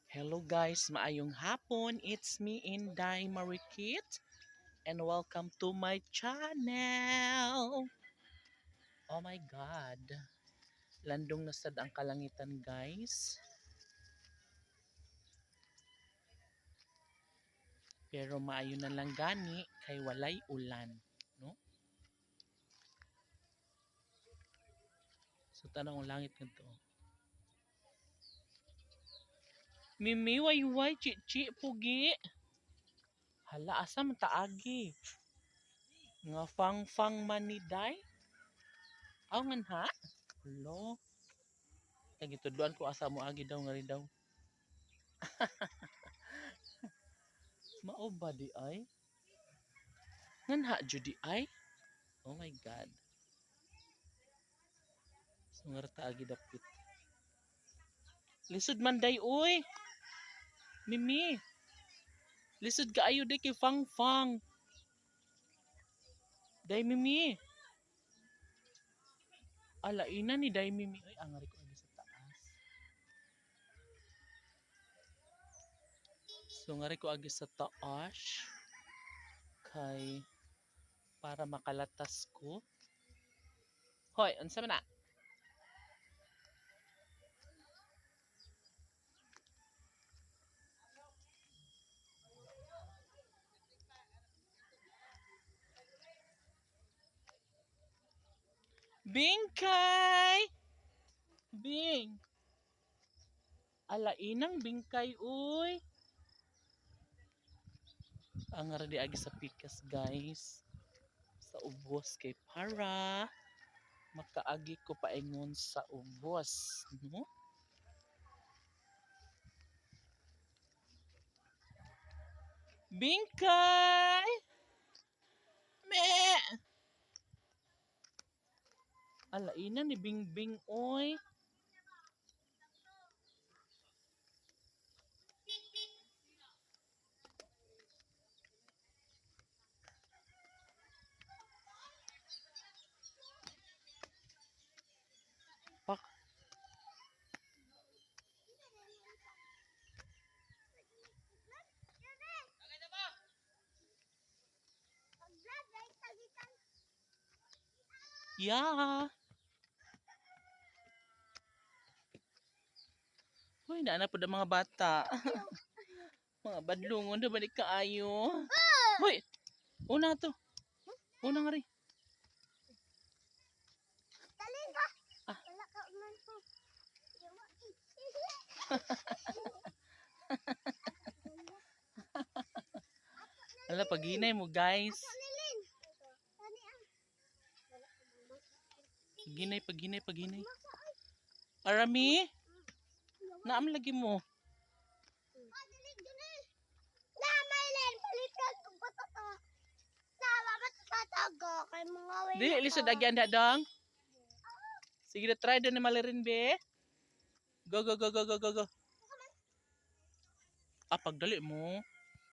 Hello guys, maayong hapon. It's me Inday Marikit and welcome to my channel. Oh my god. Landong na sad ang kalangitan guys. Pero maayo na lang gani kay walay ulan, no? So tanang ang langit ngadto. Mimi wayway chichi pugi. Hala asa man taagi. Nga fang maniday. Aw ngan ha? Hello. Kaya gitudloan ko asa mo agi daw ngari daw. Mao ba di ay? Nganha judi ay? Oh my god. Sungarta agi dapit. Lisod man day uy. Mimi. Lisod kaayo day kay Fang. Day Mimi. Alaina ni day Mimi. Ay angari ko agi sa taas. Sungari ko agi sa taas. Kay para makalatas ko. Hoy, unsa man na? Bingkay! Bing! Alainang bingkay uy. Ang di agi sa pikas guys. Sa ubos kay para makaagi ko paingon sa ubos, no? Bingkay! Me! Alaina ni Bingbing oy. Pak. Yeah. Uy, naana po mga bata. Mga badlungon na balik kaayo. Hoy! Una to. Una nga rin. Ah. Wala ka man po. Ala, paghinay mo guys. Paghinay. Arami? Naam lagi mo. Di, lisod agi anda dong. Sige na try doon ni Malirin be. Go. Ah, pagdali mo.